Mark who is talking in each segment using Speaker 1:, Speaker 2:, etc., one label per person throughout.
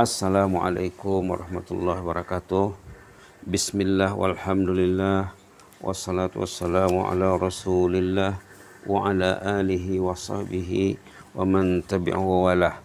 Speaker 1: Assalamualaikum warahmatullahi wabarakatuh. Bismillah walhamdulillah wassalatu wassalamu ala rasulillah wa ala alihi wa sahbihi wa man tabi'ahu walah.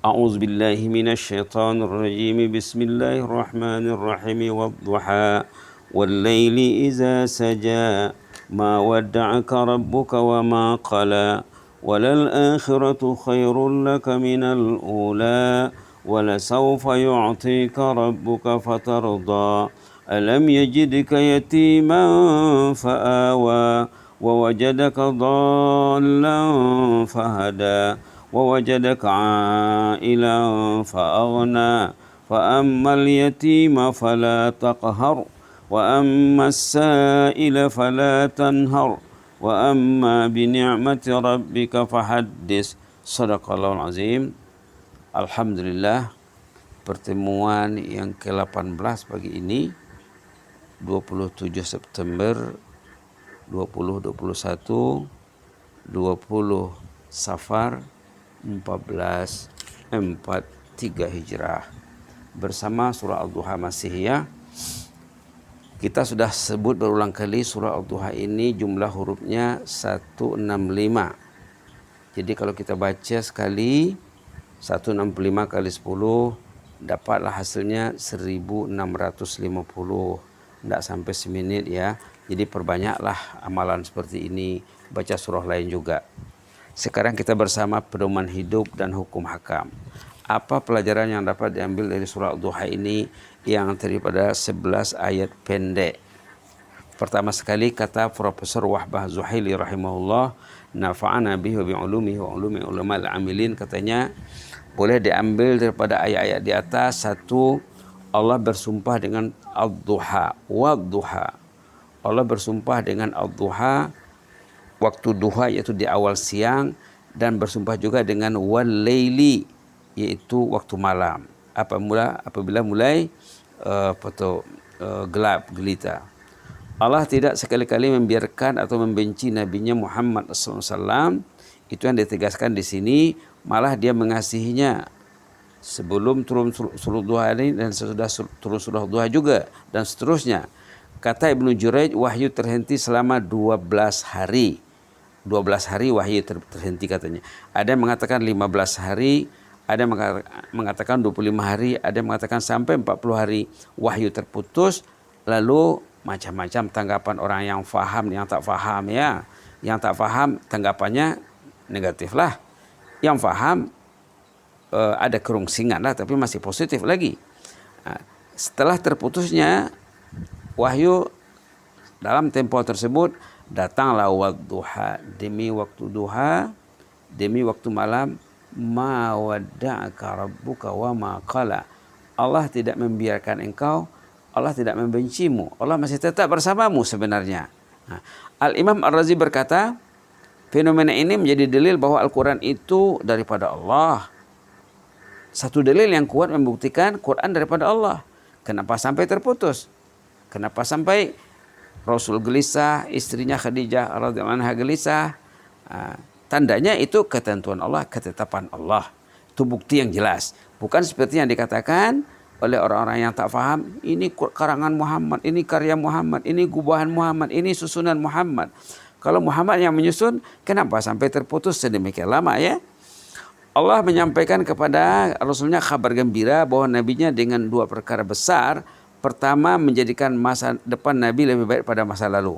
Speaker 1: A'udzu billahi minasy syaithanir rajim. Bismillahirrahmanirrahim. Wadduha wal laili idza saja ma wadda'aka rabbuka wa ma qala walal akhiratu khairul laka minal ula ولسوف يعطيك ربك فترضى ألم يجدك يتيما فآوى ووجدك ضالا فهدى ووجدك عائلا فأغنى فأما اليتيم فلا تقهر وأما السائل فلا تنهر وأما بنعمة ربك فحدث. صدق الله العظيم. Alhamdulillah, pertemuan yang ke-18 pagi ini 27 September 2021 20 Safar 1443 Hijrah bersama surah Al-Duha masih ya. Kita sudah sebut berulang kali surah Al-Duha ini jumlah hurufnya 165. Jadi kalau kita baca sekali 165 kali 10 dapatlah hasilnya 1650. Tidak sampai semenit ya. Jadi perbanyaklah amalan seperti ini. Baca surah lain juga. Sekarang kita bersama pedoman hidup dan hukum hakam. Apa pelajaran yang dapat diambil dari surah Al-Duha ini yang terdiri pada 11 ayat pendek? Pertama sekali kata Profesor Wahbah Zuhaili rahimahullah, nafa'ana bihi wa bi'ulumihi wa ulumi ulama al-amilin, katanya boleh diambil daripada ayat-ayat di atas. Satu, Allah bersumpah dengan ad-duha, wad-duha. Allah bersumpah dengan ad-duha, waktu duha yaitu di awal siang, dan bersumpah juga dengan wal-laili yaitu waktu malam. Apabila mulai gelap gelita. Allah tidak sekali-kali membiarkan atau membenci nabinya Muhammad SAW. Itu yang ditegaskan di sini. Malah dia mengasihinya sebelum turun surah duha ini dan sesudah turun surah duha juga dan seterusnya. Kata Ibnu Jurayj, wahyu terhenti selama 12 hari. 12 hari wahyu terhenti katanya. Ada yang mengatakan 15 hari, ada yang mengatakan 25 hari, ada yang mengatakan sampai 40 hari wahyu terputus. Lalu macam-macam tanggapan orang yang faham, yang tak faham ya. Yang tak faham tanggapannya negatif lah. Yang faham ada kerungsingan lah, tapi masih positif lagi. Setelah terputusnya wahyu dalam tempo tersebut, datanglah wadduha, demi waktu duha, demi waktu malam, ma wadda'aka rabbuka wa ma qala. Allah tidak membiarkan engkau, Allah tidak membencimu, Allah masih tetap bersamamu sebenarnya. Al-Imam Ar-Razi berkata, fenomena ini menjadi dalil bahwa Al-Quran itu daripada Allah. Satu dalil yang kuat membuktikan Quran daripada Allah. Kenapa sampai terputus? Kenapa sampai Rasul gelisah, istrinya Khadijah radhiyallahu anha gelisah? Tandanya itu ketentuan Allah, ketetapan Allah. Itu bukti yang jelas. Bukan seperti yang dikatakan oleh orang-orang yang tak faham. Ini karangan Muhammad, ini karya Muhammad, ini gubahan Muhammad, ini susunan Muhammad. Kalau Muhammad yang menyusun, kenapa sampai terputus sedemikian lama ya? Allah menyampaikan kepada Rasulnya kabar gembira bahwa nabinya dengan dua perkara besar. Pertama, menjadikan masa depan Nabi lebih baik pada masa lalu.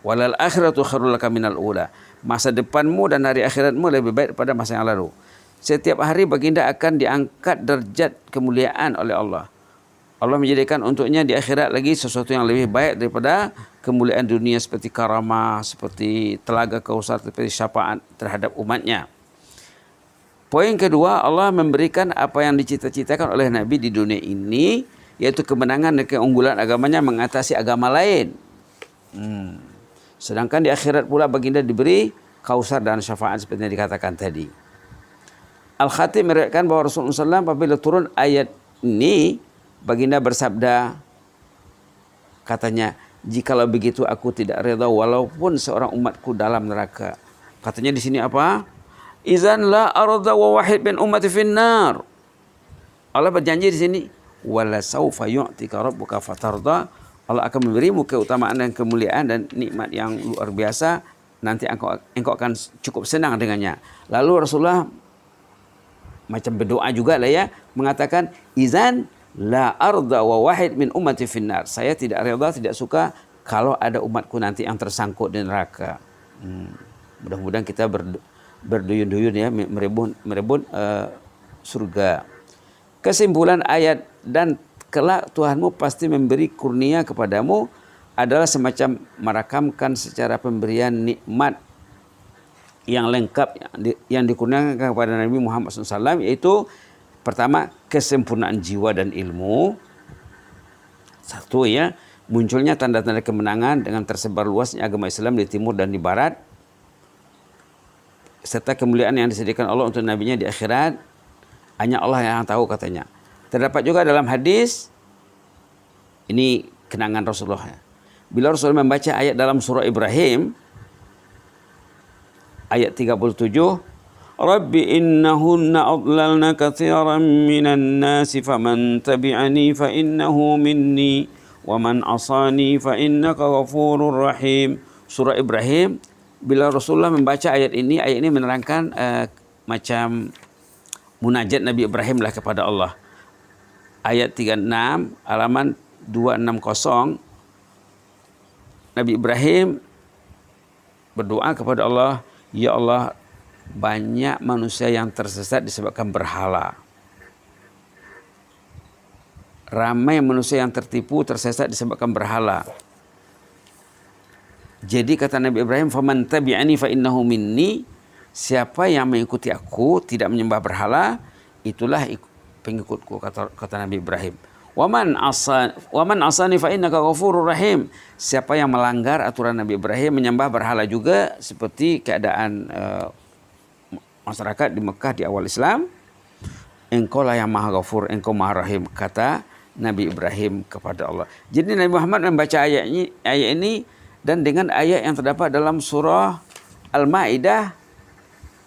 Speaker 1: Walal akhiratu khairul laka minal ula. Masa depanmu dan hari akhiratmu lebih baik pada masa yang lalu. Setiap hari baginda akan diangkat derajat kemuliaan oleh Allah. Allah menjadikan untuknya di akhirat lagi sesuatu yang lebih baik daripada kemuliaan dunia seperti karamah, seperti telaga kausar, seperti syafaat terhadap umatnya. Poin kedua, Allah memberikan apa yang dicita-citakan oleh Nabi di dunia ini, yaitu kemenangan dan keunggulan agamanya mengatasi agama lain. Sedangkan di akhirat pula baginda diberi kausar dan syafaat seperti yang dikatakan tadi. Al-Khatib meriwayatkan bahwa Rasulullah SAW apabila turun ayat ini, baginda bersabda, katanya, jikalau begitu aku tidak reda walaupun seorang umatku dalam neraka. Katanya di sini apa? Izan la arda wa wahid bin ummati finnar. Allah berjanji di sini, wala saufa yu'tika rabbuka fatarda. Allah akan memberimu keutamaan dan kemuliaan dan nikmat yang luar biasa. Nanti engkau akan cukup senang dengannya. Lalu Rasulullah macam berdoa juga lah ya, mengatakan, izan la arda wa wahid min ummati finnar. Saya tidak reda, tidak suka kalau ada umatku nanti yang tersangkut di neraka. Mudah-mudahan kita berduyun-duyun ya, merebut surga. Kesimpulan ayat, dan kelak Tuhanmu pasti memberi kurnia kepadamu, adalah semacam merakamkan secara pemberian nikmat yang lengkap yang dikurniakan kepada Nabi Muhammad SAW, yaitu pertama, kesempurnaan jiwa dan ilmu. Satu ya, munculnya tanda-tanda kemenangan dengan tersebar luasnya agama Islam di timur dan di barat, serta kemuliaan yang disediakan Allah untuk nabinya di akhirat. Hanya Allah yang tahu katanya. Terdapat juga dalam hadis, ini kenangan Rasulullah ya. Bila Rasulullah membaca ayat dalam surah Ibrahim, ayat 37, Rabbi innahunna adlalna katsiran minan nasi faman tabi'ani fa innahu minni wa man asani fa innaka ghafurur rahim. Surah Ibrahim, bila Rasulullah membaca ayat ini menerangkan macam munajat Nabi Ibrahim lah kepada Allah. Ayat 36, halaman 260, Nabi Ibrahim berdoa kepada Allah, ya Allah, banyak manusia yang tersesat disebabkan berhala. Ramai manusia yang tertipu, tersesat disebabkan berhala. Jadi kata Nabi Ibrahim, faman tabi'ani fa innahu minni, siapa yang mengikuti aku, tidak menyembah berhala, itulah pengikutku, kata Nabi Ibrahim. Waman asani fa innaka ghafurur rahim. Siapa yang melanggar aturan Nabi Ibrahim, menyembah berhala juga, seperti keadaan masyarakat di Mekah di awal Islam, engkau lah yang maha ghafur, engkau maha rahim, kata Nabi Ibrahim kepada Allah. Jadi Nabi Muhammad membaca ayat ini dan dengan ayat yang terdapat dalam surah Al-Maidah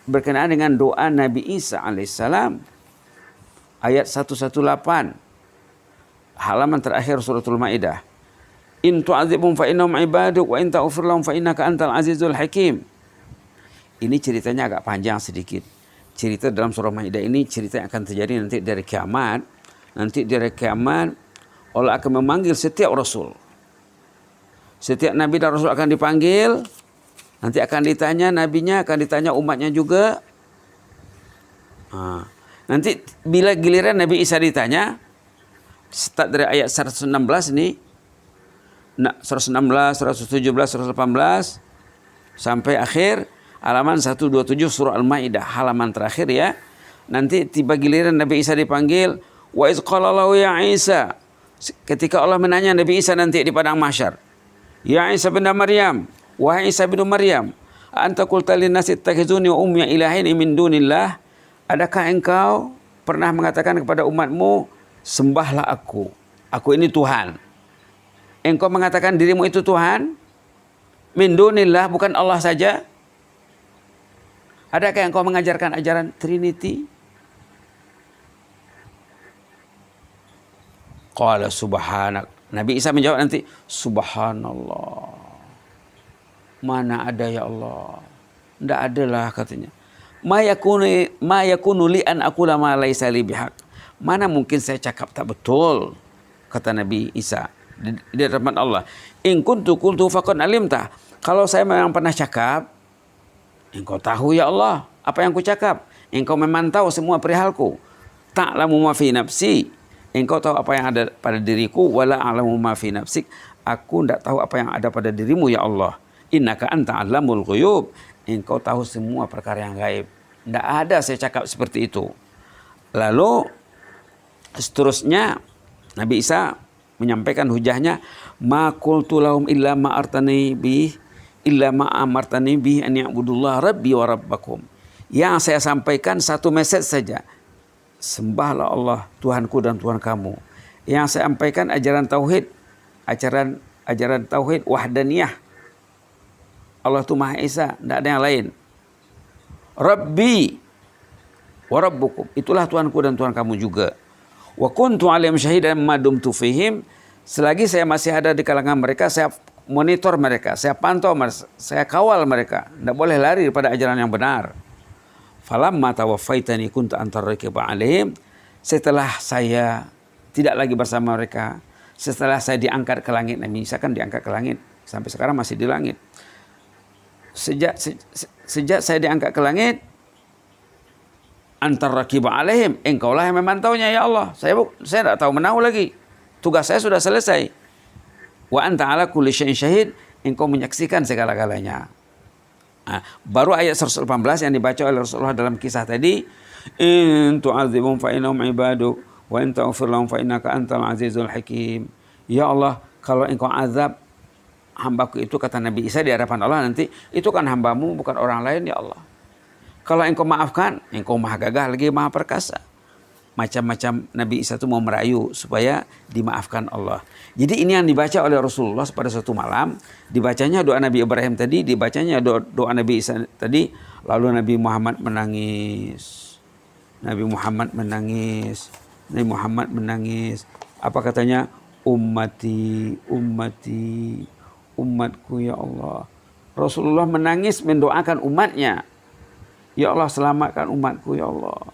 Speaker 1: berkenaan dengan doa Nabi Isa alaihissalam, ayat 118, halaman terakhir suratul Maidah. In tu'adzibhum fa innahum ibaduk wa in taghfir lahum fa innaka antal azizul hakim. Ini ceritanya agak panjang sedikit. Cerita dalam surah Maidah ini cerita yang akan terjadi nanti dari kiamat. Nanti dari kiamat Allah akan memanggil setiap rasul. Setiap nabi dan rasul akan dipanggil. Nanti akan ditanya nabinya, akan ditanya umatnya juga. Nanti bila giliran Nabi Isa ditanya, start dari ayat 116 ini, 116, 117, 118 sampai akhir halaman 127 surah Al-Maidah, halaman terakhir ya. Nanti tiba giliran Nabi Isa dipanggil, wa iz qala lahu ya Isa, ketika Allah menanya Nabi Isa nanti di padang mahsyar, ya Isa bin Maryam, wahai Isa bin Maryam, anta qulta lin-nasi ittakhizuni wa ummi ilahaini min dunillah, adakah engkau pernah mengatakan kepada umatmu, sembahlah aku ini Tuhan. Engkau mengatakan dirimu itu Tuhan? Min dunillah, bukan Allah saja? Adakah engkau mengajarkan ajaran Trinity? Qala subhanak. Nabi Isa menjawab nanti, subhanallah. Mana ada ya Allah? Tidak adalah katanya. Ma yakunu li an aqula ma laysa li bihaq. Mana mungkin saya cakap tak betul, kata Nabi Isa di hadapan Allah. In kuntu qultu faqad alimta. Kalau saya memang pernah cakap, engkau tahu ya Allah apa yang ku cakap. Engkau memantau semua perihalku. Ta'lamu ma fi nafsi. Engkau tahu apa yang ada pada diriku, wala a'lamu ma fi nafsik. Aku tidak tahu apa yang ada pada dirimu ya Allah. Innaka anta 'allamul ghuyub. Engkau tahu semua perkara yang gaib. Tidak ada saya cakap seperti itu. Lalu seterusnya Nabi Isa menyampaikan hujahnya, ma qultu lahum illa ma artani bi illa ma amartani bi an ya'budullah rabbi wa rabbakum. Yang saya sampaikan satu message saja. Sembahlah Allah Tuhanku dan Tuhan kamu. Yang saya sampaikan ajaran tauhid, ajaran tauhid wahdaniyah. Allah itu Maha Esa, tidak ada yang lain. Rabbi wa rabbukum, itulah Tuhanku dan Tuhan kamu juga. Wa kuntu 'alaihim syahidan ma dumtu fihim. Selagi saya masih ada di kalangan mereka, saya monitor mereka, saya pantau mereka, saya kawal mereka. Tidak boleh lari daripada ajaran yang benar. Falamma tawaffaitani kuntu anta raqiba 'alaihim. Setelah saya tidak lagi bersama mereka, setelah saya diangkat ke langit, Nabi Isa kan diangkat ke langit, sampai sekarang masih di langit. Sejak saya diangkat ke langit, antar raqiba 'alaihim, engkaulah yang memantaunya ya Allah. Saya tidak tahu menahu lagi. Tugas saya sudah selesai. Wa anta 'ala kulli syai'in syahid, engkau menyaksikan segala-galanya. Nah, baru ayat 118 yang dibaca oleh Rasulullah dalam kisah tadi, in tu'adzibhum fa innahum ibaduk wa in taghfir lahum fa innaka antal azizul hakim. Ya Allah, kalau engkau azab hambaku itu, kata Nabi Isa di hadapan Allah nanti, itu kan hambamu bukan orang lain ya Allah. Kalau engkau maafkan, engkau maha gagah lagi maha perkasa. Macam-macam Nabi Isa itu mau merayu supaya dimaafkan Allah. Jadi ini yang dibaca oleh Rasulullah pada suatu malam. Dibacanya doa Nabi Ibrahim tadi, dibacanya doa Nabi Isa tadi. Lalu Nabi Muhammad menangis. Nabi Muhammad menangis. Nabi Muhammad menangis. Apa katanya? Ummati, ummati, umatku ya Allah. Rasulullah menangis mendoakan umatnya. Ya Allah, selamatkan umatku ya Allah.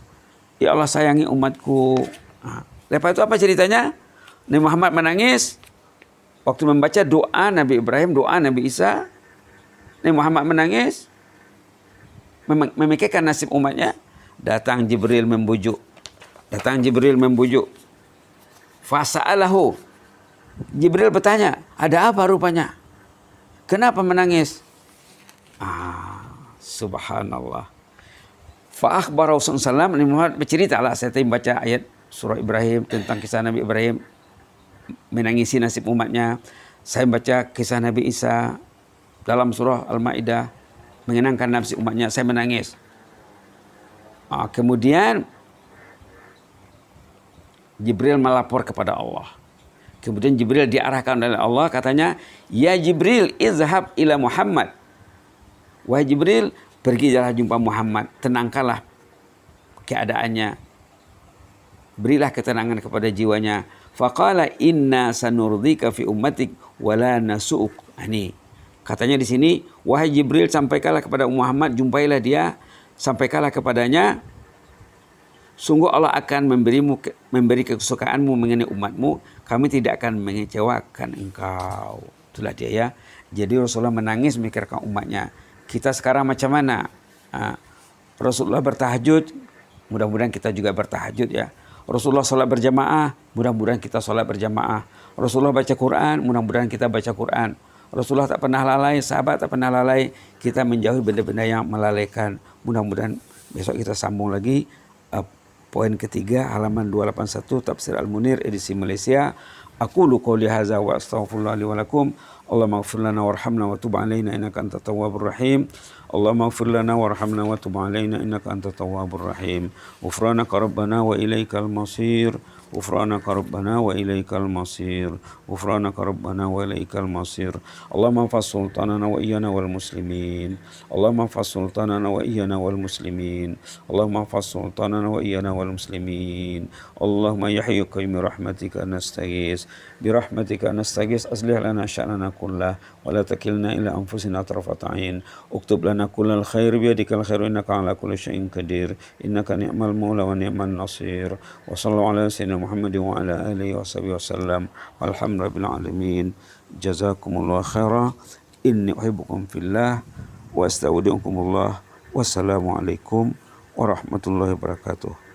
Speaker 1: Ya Allah, sayangi umatku. Nah, lepas itu apa ceritanya? Nabi Muhammad menangis waktu membaca doa Nabi Ibrahim, doa Nabi Isa. Nabi Muhammad menangis memikirkan nasib umatnya. Datang Jibril membujuk. Fasa'alahu. Jibril bertanya, ada apa rupanya? Kenapa menangis? Subhanallah. Fa'akhbar Rasulullah SAW, Nabi Muhammad bercerita lah, saya tadi baca ayat surah Ibrahim tentang kisah Nabi Ibrahim menangisi nasib umatnya. Saya baca kisah Nabi Isa dalam surah Al-Ma'idah mengenangkan nasib umatnya, saya menangis. Kemudian Jibril melapor kepada Allah. Kemudian Jibril diarahkan oleh Allah, katanya, ya Jibril, izhab ila Muhammad. Wahai Jibril, pergi jalan jumpa Muhammad, tenangkanlah keadaannya, berilah ketenangan kepada jiwanya. Faqala inna sanurdika fi ummatik wala nasu'uk. Ini katanya di sini, wahai Jibril, sampaikanlah kepada Muhammad, jumpailah dia, sampaikanlah kepadanya, sungguh Allah akan memberi kesukaanmu mengenai umatmu, kami tidak akan mengecewakan engkau. Itulah dia ya. Jadi Rasulullah menangis memikirkan umatnya. Kita sekarang macam mana? Rasulullah bertahajud, mudah-mudahan kita juga bertahajud ya. Rasulullah sholat berjamaah, mudah-mudahan kita sholat berjamaah. Rasulullah baca Quran, mudah-mudahan kita baca Quran. Rasulullah tak pernah lalai, sahabat tak pernah lalai. Kita menjauhi benda-benda yang melalaikan. Mudah-mudahan besok kita sambung lagi. Poin ketiga, halaman 281, Tafsir Al-Munir, edisi Malaysia. Aqulu qouli hadza wa astaghfirullah li wa lakum. Allahumma ighfir lana warhamna wa tub 'alaina innaka antat tawwabur rahim. Allahumma ighfir lana warhamna wa tub 'alaina innaka antat tawwabur rahim. Ghufranaka rabbana wa ilaikal masir. غفرانك ربنا وإليك المصير غفرانك ربنا وإليك المصير اللهم احفظ سلطاننا وإيانا والمسلمين اللهم احفظ سلطاننا وإيانا والمسلمين اللهم احفظ سلطاننا وإيانا والمسلمين اللهم يا حي يا قيوم برحمتك نستغيث أصلح لنا شأننا كله ولا تكلنا إلى أنفسنا طرفة عين اكتب لنا كل الخير بيدك الخير إنك على كل شيء قدير إنك نعم المولى ونعم النصير وصلى الله على سيدنا محمد وعلى آله وصحبه وسلم والحمد لله رب العالمين جزاكم الله خيرا إني أحبكم في الله وأستودعكم الله والسلام عليكم ورحمة الله وبركاته.